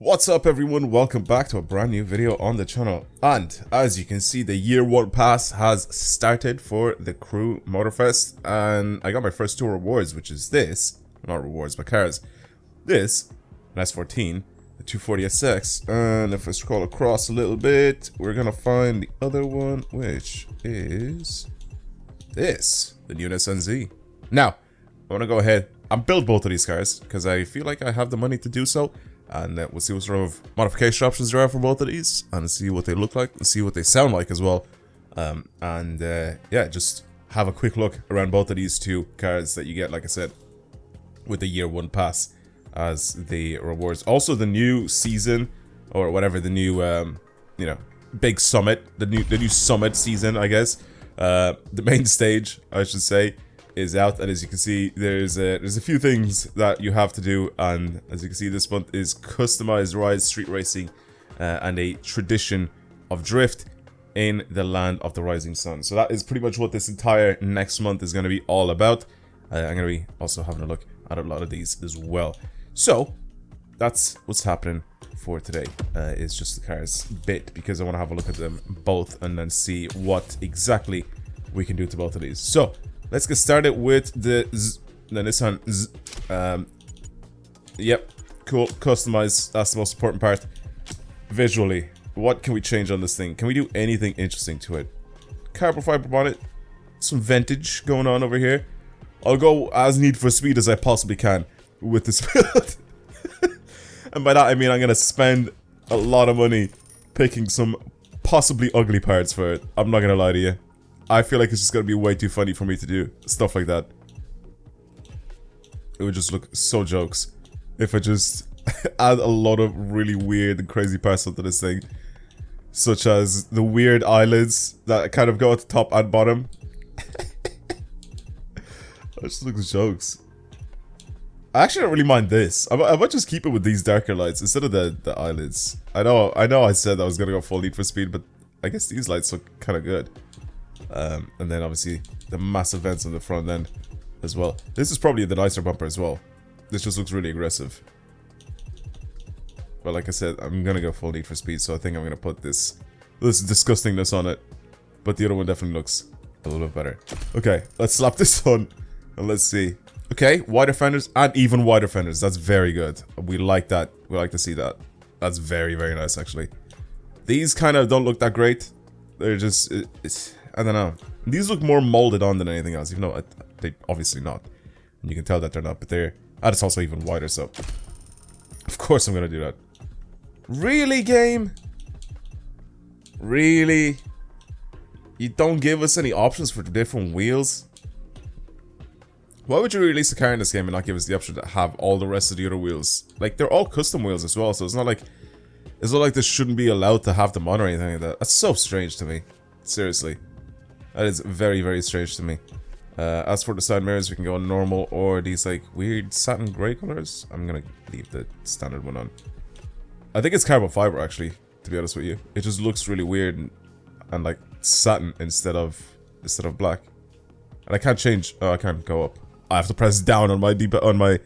What's up everyone, welcome back to a brand new video on the channel. And as you can see, the year 1 pass has started for the crew Motorfest, and I got my first 2 rewards, which is this, not rewards but cars, this, an S14, the 240SX, and if I scroll across a little bit, we're gonna find the other one, which is this, the new Nissan Z. Now, I wanna go ahead and build both of these cars, because I feel like I have the money to do so. And we'll see what sort of modification options there are for both of these, and see what they look like, and see what they sound like as well. Yeah, just have a quick look around both of these 2 cars that you get, like I said, with the year 1 pass as the rewards. Also, the new season, or whatever, the new, you know, big summit, the new summit season, I guess. The main stage, I should say, is out, and as you can see, there's a few things that you have to do, and as you can see, this month is customized rides, street racing, and a tradition of drift in the land of the rising sun. So that is pretty much what this entire next month is going to be all about. I'm going to be also having a look at a lot of these as well. So that's what's happening for today. It's just the cars bit, because I want to have a look at them both and then see what exactly we can do to both of these. So let's get started with the Nissan Z. Yep, cool, customized, that's the most important part. Visually, what can we change on this thing? Can we do anything interesting to it? Carbon fiber bonnet, some vintage going on over here. I'll go as Need for Speed as I possibly can with this build. And by that I mean I'm gonna spend a lot of money picking some possibly ugly parts for it. I'm not gonna lie to you. I feel like it's just gonna be way too funny for me to do stuff like that. It would just look so jokes if I just add a lot of really weird and crazy parts onto this thing, such as the weird eyelids that kind of go at the top and bottom. That just looks jokes. I actually don't really mind this. I might just keep it with these darker lights instead of the eyelids. I know I said I was gonna go full Need for Speed, but I guess these lights look kind of good. And then obviously the massive vents on the front end as well. This is probably the nicer bumper as well. This just looks really aggressive. But like I said, I'm gonna go full Need for Speed, so I think I'm gonna put this disgustingness on it. But the other one definitely looks a little bit better. Okay, let's slap this on and let's see. Okay, wider fenders and even wider fenders. That's very good. We like that. We like to see that. That's very, very nice actually. These kind of don't look that great. They're just I don't know. These look more molded on than anything else, even though they obviously not. And you can tell that they're not, but they're... And it's also even wider, so... Of course I'm gonna do that. Really, game? Really? You don't give us any options for different wheels? Why would you release a car in this game and not give us the option to have all the rest of the other wheels? Like, they're all custom wheels as well, so it's not like... It's not like this shouldn't be allowed to have them on or anything like that. That's so strange to me. Seriously. That is very, very strange to me. As for the side mirrors, we can go on normal or these like weird satin grey colors. I'm gonna leave the standard one on. I think it's carbon fiber actually, to be honest with you. It just looks really weird and like satin instead of black. And I can't change. Oh, I can't go up. I have to press down on my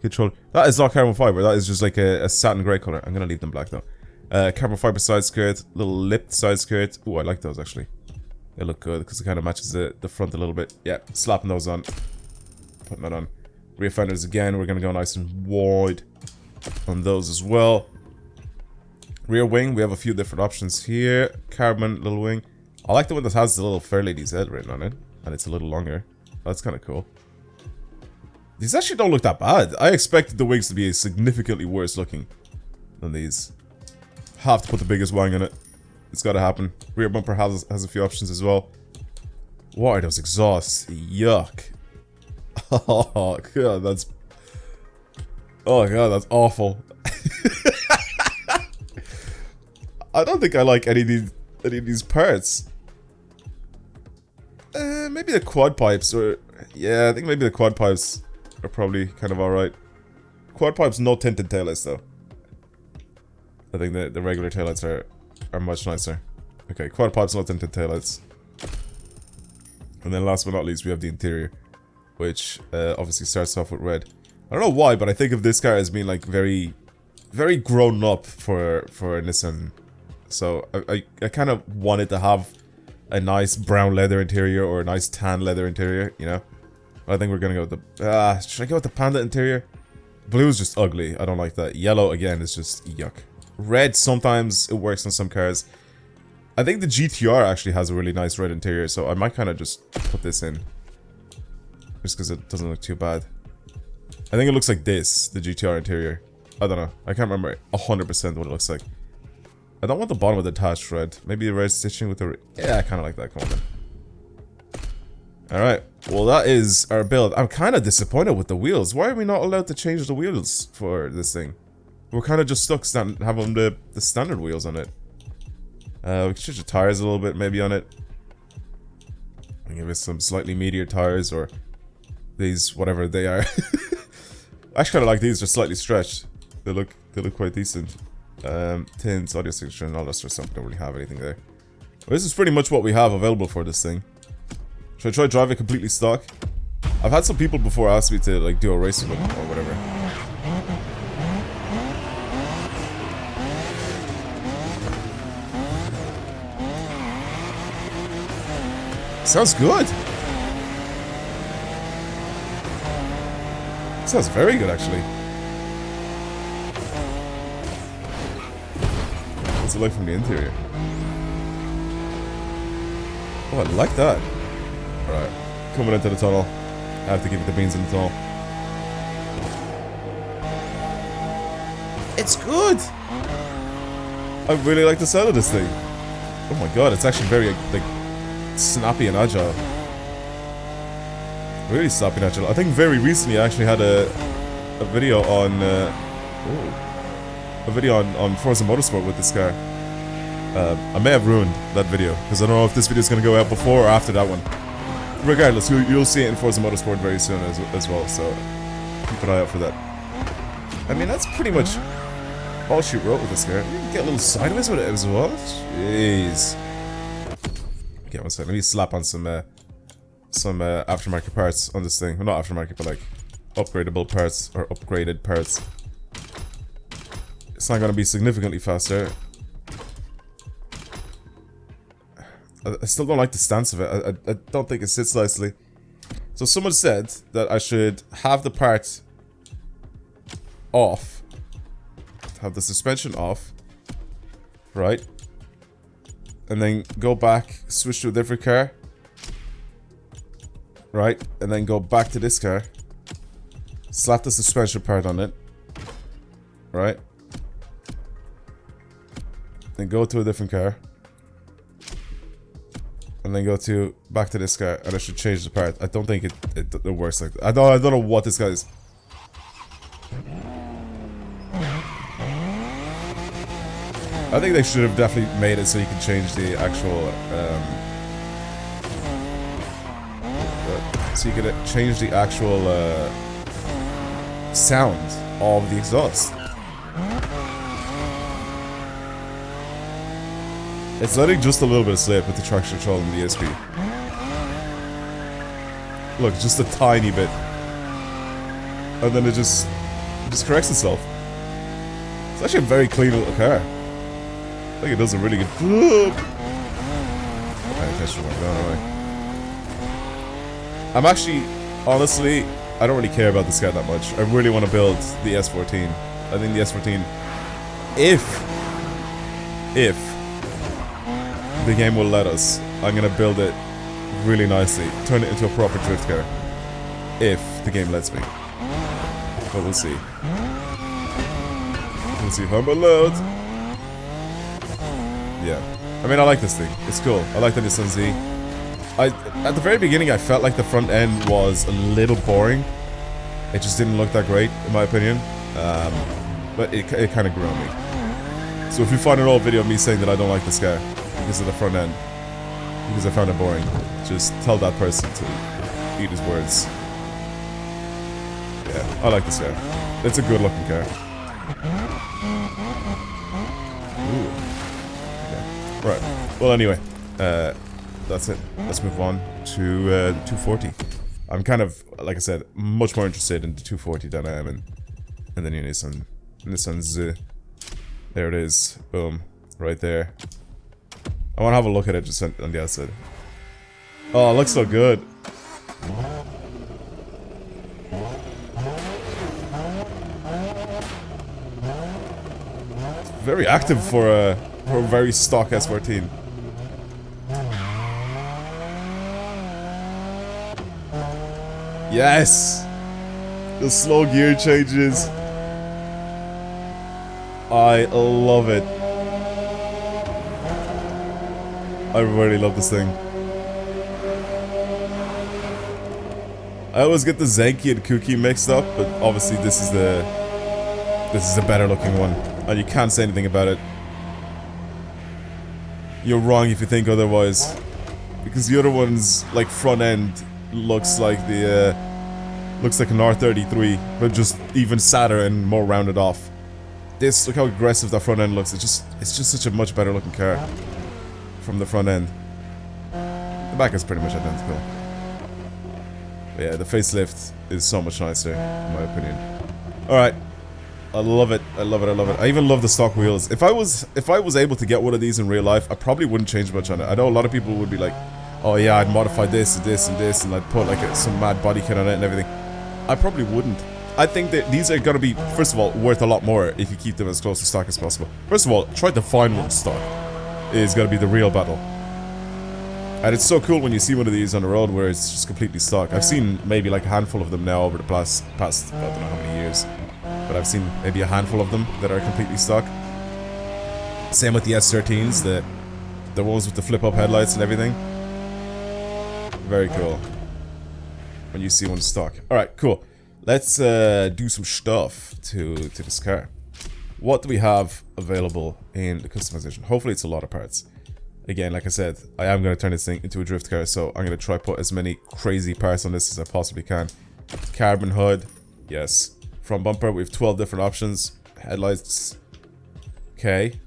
control. That is not carbon fiber. That is just like a satin grey color. I'm gonna leave them black though. Carbon fiber side skirt, little lipped side skirt. Oh, I like those actually. They look good because it kind of matches the front a little bit. Yeah, slapping those on. Putting that on. Rear fenders again. We're going to go nice and wide on those as well. Rear wing. We have a few different options here. Carbon little wing. I like the one that has the little Fair Lady's head written on it. And it's a little longer. That's kind of cool. These actually don't look that bad. I expected the wings to be significantly worse looking than these. Have to put the biggest wang on it. It's gotta happen. Rear bumper has a few options as well. What are those exhausts? Yuck. Oh god, that's... Oh god, that's awful. I don't think I like any of these parts. Maybe the quad pipes or... Yeah, I think maybe the quad pipes are probably kind of alright. Quad pipes, no tinted taillights though. I think the regular taillights are much nicer. Okay, quad pipes, no tinted taillights. And then last but not least, we have the interior, which obviously starts off with red. I don't know why, but I think of this car as being like very very grown up for Nissan. So I kind of wanted to have a nice brown leather interior or a nice tan leather interior, you know. I think we're gonna go with the should I go with the panda interior? Blue is just ugly. I don't like that. Yellow again is just yuck. Red sometimes it works on some cars. I think the GTR actually has a really nice red interior, so I might kind of just put this in. Just because it doesn't look too bad. I think it looks like this, the GTR interior. I don't know. I can't remember 100% what it looks like. I don't want the bottom of the attached red. Maybe the red stitching with the... Yeah, I kind of like that. Come on then. Alright. Well, that is our build. I'm kind of disappointed with the wheels. Why are we not allowed to change the wheels for this thing? We're kind of just stuck having the standard wheels on it. We can change the tires a little bit maybe on it. And give it some slightly meatier tires or these, whatever they are. I actually kind of like these. They're slightly stretched. They look quite decent. Tins, audio signature, and all that sort of stuff. Don't really have anything there. Well, this is pretty much what we have available for this thing. Should I try to drive it completely stock? I've had some people before ask me to like do a race with them or whatever. Sounds good. Sounds very good actually. What's it like from the interior? Oh, I like that. Alright, coming into the tunnel. I have to give it the beans in the tunnel. It's good! I really like the sound of this thing. Oh my god, it's actually very, like, snappy and agile. Really snappy and agile. I think very recently I actually had a video on, on Forza Motorsport with this car. I may have ruined that video, because I don't know if this video is going to go out before or after that one. Regardless, you'll see it in Forza Motorsport very soon as well, so keep an eye out for that. I mean, that's pretty much all she wrote with this car. You can get a little sideways with it as well. Jeez. Okay, one second. Let me slap on some aftermarket parts on this thing. Well, not aftermarket, but like upgradable parts or upgraded parts. It's not going to be significantly faster. I still don't like the stance of it. I don't think it sits nicely. So someone said that I should have the part off. Have the suspension off. Right. And then go back, switch to a different car. Right. And then go back to this car. Slap the suspension part on it. Right. Then go to a different car. And then go back to this car, and I should change the part. I don't think it works like that. I don't know what this guy is. I think they should have definitely made it so you can change the actual so you could change the actual sound of the exhaust. It's letting just a little bit of slip with the traction control and the ESP. Look, just a tiny bit. And then it just corrects itself. It's actually a very clean little car. I think it does a really good job. I'm actually, honestly, I don't really care about this car that much. I really want to build the S14. I think the S14, if the game will let us, I'm gonna build it really nicely, turn it into a proper drift car, if the game lets me. But we'll see. We'll see if I'm allowed. Yeah, I mean, I like this thing. It's cool. I like the Nissan Z. At the very beginning, I felt like the front end was a little boring. It just didn't look that great, in my opinion. But it kind of grew on me. So if you find an old video of me saying that I don't like this car because of the front end, because I found it boring, just tell that person to eat his words. Yeah, I like this car. It's a good looking car. Ooh. Okay. Right. Well, anyway, that's it. Let's move on to the 240. I'm kind of, like I said, much more interested in the 240 than I am in the new Nissan Nissan Z. There it is. Boom. Right there. I want to have a look at it just on the outside. Oh, it looks so good. Very active for a very stock S14. Yes! The slow gear changes. I love it. I really love this thing. I always get the Zenki and Kuki mixed up, but obviously this is the better looking one. And you can't say anything about it. You're wrong if you think otherwise. Because the other one's like front end looks like the looks like an R33, but just even sadder and more rounded off. This, look how aggressive that front end looks. It's just such a much better looking car from the front end. The back is pretty much identical. But yeah, the facelift is so much nicer, in my opinion. Alright. I love it. I love it. I love it. I even love the stock wheels. If I was able to get one of these in real life, I probably wouldn't change much on it. I know a lot of people would be like, oh yeah, I'd modify this and this and this, and I'd put like some mad body kit on it and everything. I probably wouldn't. I think that these are gonna be, first of all, worth a lot more if you keep them as close to stock as possible. First of all, try to find one stock. Is gonna be the real battle. And it's so cool when you see one of these on the road where it's just completely stock. I've seen maybe like a handful of them now over the past I don't know how many years. But I've seen maybe a handful of them that are completely stock. Same with the S13s, the ones with the flip-up headlights and everything. Very cool. When you see one stock. Alright, cool. Let's do some stuff to this car. What do we have available in the customization? Hopefully it's a lot of parts. Again, like I said, I am going to turn this thing into a drift car, so I'm going to try put as many crazy parts on this as I possibly can. Carbon hood, yes. Front bumper, we have 12 different options. Headlights, okay.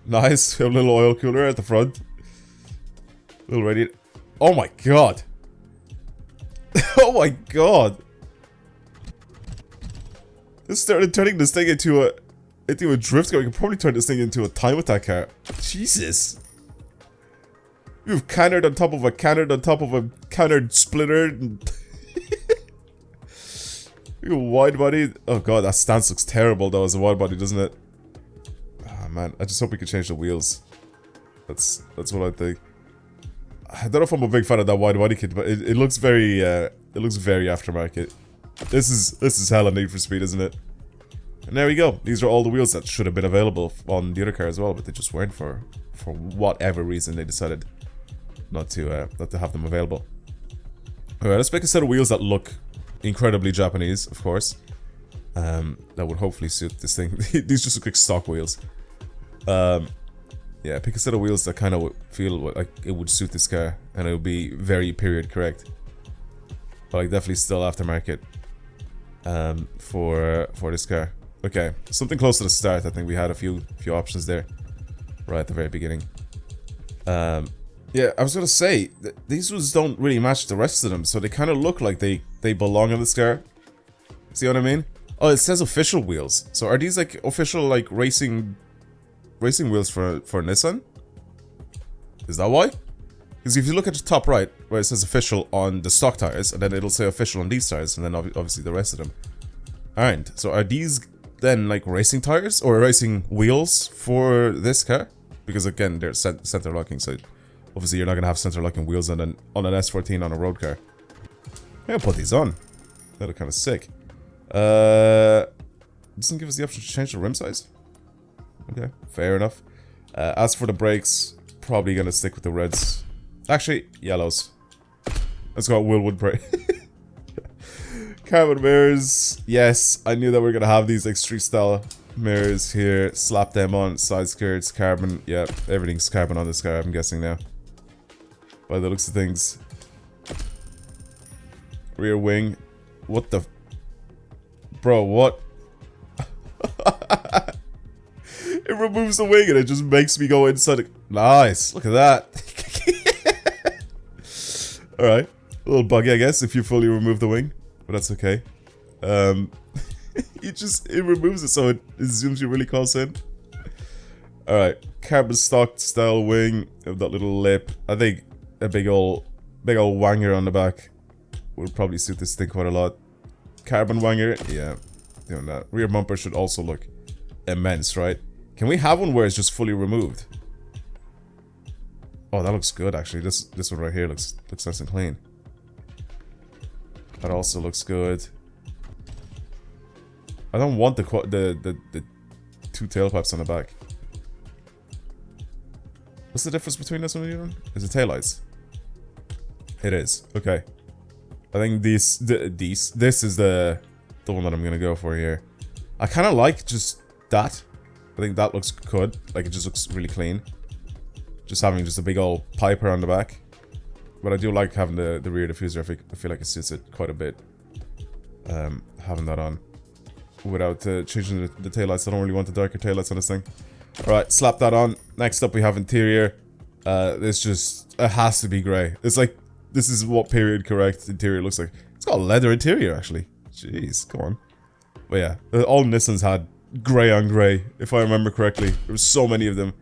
Nice, we have a little oil cooler at the front. Little radiator. Oh my god! Oh my god! This started turning this thing into a drift car. We can probably turn this thing into a time attack car. Jesus! We've cannered on top of a cannered on top of a cannered splitter. And wide body. Oh god, that stance looks terrible though as a wide body, doesn't it? Oh man, I just hope we can change the wheels. That's what I think. I don't know if I'm a big fan of that wide body kit, but it looks very aftermarket. This is hella Need for Speed, isn't it? And there we go. These are all the wheels that should have been available on the other car as well, but they just weren't for whatever reason. They decided not to have them available. Alright, let's make a set of wheels that look incredibly Japanese, of course. That would hopefully suit this thing. These just look like stock wheels. Yeah, pick a set of wheels that kind of feel like it would suit this car, and it would be very period correct. But like definitely still aftermarket for this car. Okay, something close to the start. I think we had a few options there right at the very beginning. Yeah, I was gonna say these ones don't really match the rest of them, so they kind of look like they belong on this car. See what I mean? Oh, it says official wheels. So are these like official like racing wheels for Nissan? Is that why? Because if you look at the top right, where it says official on the stock tires, and then it'll say official on these tires, and then obviously the rest of them aren't. So are these then like racing tires or racing wheels for this car? Because again, they're center locking, so obviously you're not gonna have center locking wheels on an S14 on a road car. I'm gonna put these on. That look kind of sick. Doesn't give us the option to change the rim size. Okay, fair enough. As for the brakes, probably gonna stick with the reds. Actually, yellows. Let's go Willwood brake. Carbon mirrors. Yes, I knew that we were gonna have these like street style mirrors here. Slap them on. Side skirts, carbon. Yeah, everything's carbon on this car, I'm guessing now. By the looks of things. Rear wing. What the... Bro, what? It removes the wing and it just makes me go inside it. Nice, look at that. Alright, a little buggy I guess if you fully remove the wing, but that's okay. it removes it so it zooms you really close in. Alright, carbon stock style wing with that little lip. I think a big old wanger on the back would probably suit this thing quite a lot. Carbon wanger, yeah, doing that. Rear bumper should also look immense, right? Can we have one where it's just fully removed? Oh, that looks good actually. This one right here looks nice and clean. That also looks good. I don't want the two tailpipes on the back. What's the difference between this one and the other one? Is it taillights? It is. Okay. I think this is the one that I'm gonna go for here. I kind of like just that. I think that looks good. Like it just looks really clean. Just having just a big old piper on the back. But I do like having the rear diffuser. I feel like it suits it quite a bit. Having that on without changing the taillights. I don't really want the darker taillights on this thing. Alright, slap that on. Next up we have interior. It has to be grey. It's like, this is what period correct interior looks like. It's got a leather interior actually. Jeez, come on. But yeah, all Nissans had grey on grey, if I remember correctly. There was so many of them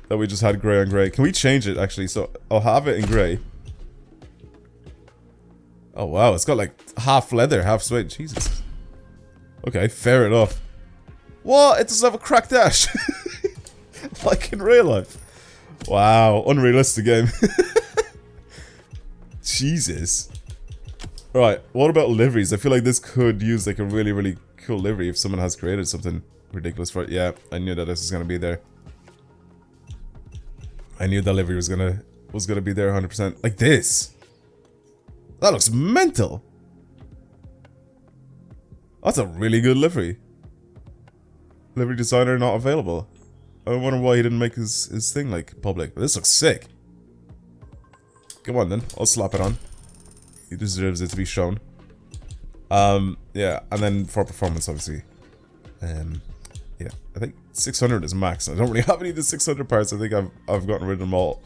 that we just had grey on grey. Can we change it actually? So I'll have it in grey. Oh wow, it's got like half leather, half suede. Jesus. Okay, fair enough. What? It doesn't have a cracked dash. Like in real life. Wow, unrealistic game. Jesus. Right, what about liveries? I feel like this could use like a really, really cool livery if someone has created something ridiculous for it. Yeah, I knew that this was gonna be there. I knew that livery was gonna be there 100%. Like this. That looks mental. That's a really good livery. Livery designer not available. I wonder why he didn't make his thing like public. But this looks sick. Come on then, I'll slap it on. He deserves it to be shown. Yeah, and then for performance obviously. Yeah, I think 600 is max. I don't really have any of the 600 parts. I think I've gotten rid of them all.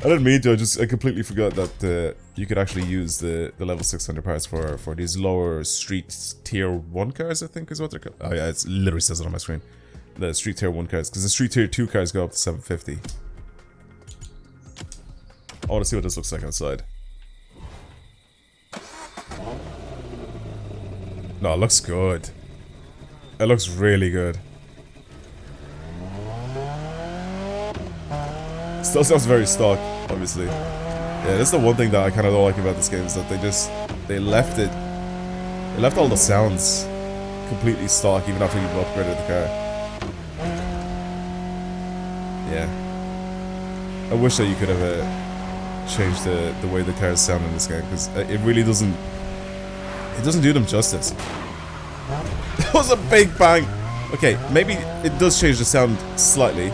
I didn't mean to, I completely forgot that you could actually use the level 600 parts for these lower street tier 1 cars, I think is what they're called. Oh yeah, it literally says it on my screen. The street tier 1 cars, because the street tier 2 cars go up to 750. I want to see what this looks like outside. No, it looks good. It looks really good. Still sounds very stock, obviously. Yeah, that's the one thing that I kind of don't like about this game is that they left all the sounds completely stock even after you've upgraded the car. Yeah. I wish that you could have changed the way the cars sound in this game because it really doesn't. It doesn't do them justice. That was a big bang. Okay, maybe it does change the sound slightly.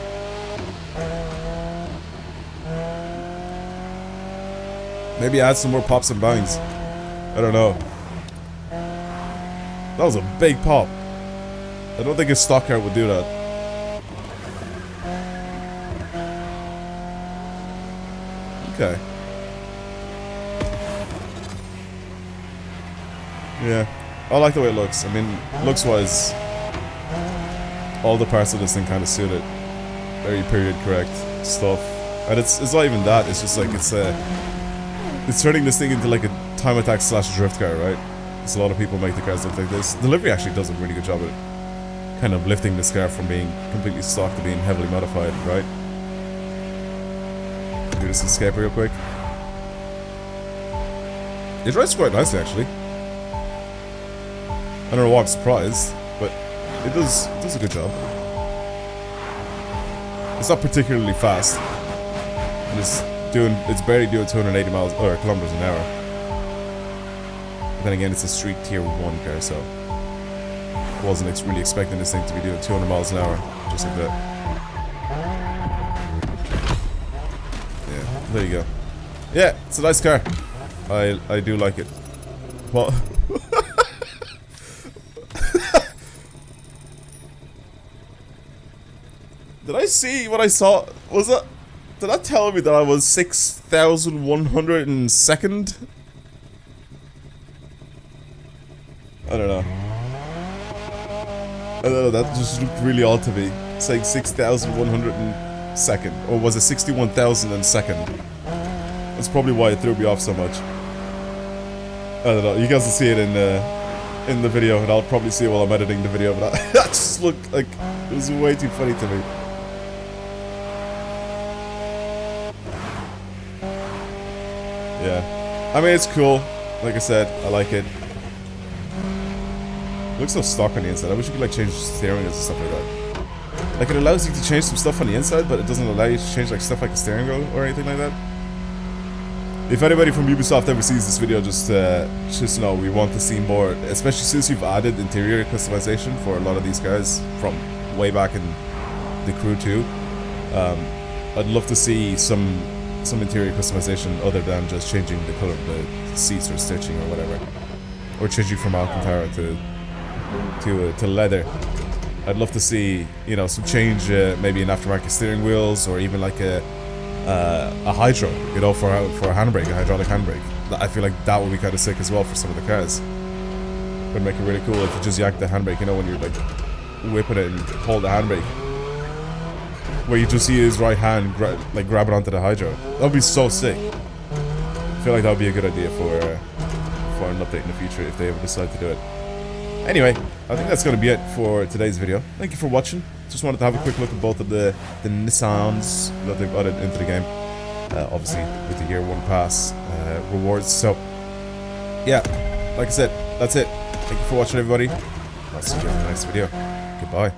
Maybe add some more pops and bangs. I don't know. That was a big pop. I don't think a stock car would do that. Okay. Yeah. I like the way it looks. I mean, looks-wise, all the parts of this thing kind of suit it. Very period correct stuff. And it's not even that, it's just like it's turning this thing into like a time attack / drift car, right? Because a lot of people make the cars look like this. The livery actually does a really good job at kind of lifting this car from being completely stock to being heavily modified, right? Do this escape real quick. It drives quite nicely actually. I don't know why I'm surprised, but it does a good job. It's not particularly fast. It's barely doing 280 miles or kilometers an hour. But then again, it's a street tier 1 car, so I wasn't really expecting this thing to be doing 200 miles an hour just like that. Yeah, there you go. Yeah, it's a nice car. I do like it. Well. Did I see what I saw? Was that? Did that tell me that I was 6,102nd? don't know. I don't know, that just looked really odd to me. It's like 6,102nd, or was it 61,002nd? That's probably why it threw me off so much. I don't know, you guys will see it in the video, and I'll probably see it while I'm editing the video, but that just looked like, it was way too funny to me. Yeah. I mean, it's cool. Like I said, I like it. It looks so stock on the inside. I wish you could like change steering wheels and stuff like that. Like, it allows you to change some stuff on the inside, but it doesn't allow you to change like stuff like the steering wheel or anything like that. If anybody from Ubisoft ever sees this video, just know we want to see more, especially since you've added interior customization for a lot of these cars from way back in the Crew 2. I'd love to see some interior customization other than just changing the color of the seats or stitching or whatever, or changing from Alcantara to leather. I'd love to see, you know, some change, maybe in aftermarket steering wheels, or even like a hydro, you know, for a handbrake, a hydraulic handbrake. I feel like that would be kind of sick as well for some of the cars. Would make it really cool if you just yank the handbrake, you know, when you're like whipping it and hold the handbrake, where you just see his right hand grab it onto the hydro. That would be so sick. I feel like that would be a good idea for an update in the future if they ever decide to do it. Anyway, I think that's going to be it for today's video. Thank you for watching. Just wanted to have a quick look at both of the Nissans that they've added into the game. Obviously, with the year 1 pass rewards. So, yeah, like I said, that's it. Thank you for watching, everybody. I'll see you in the next video. Goodbye.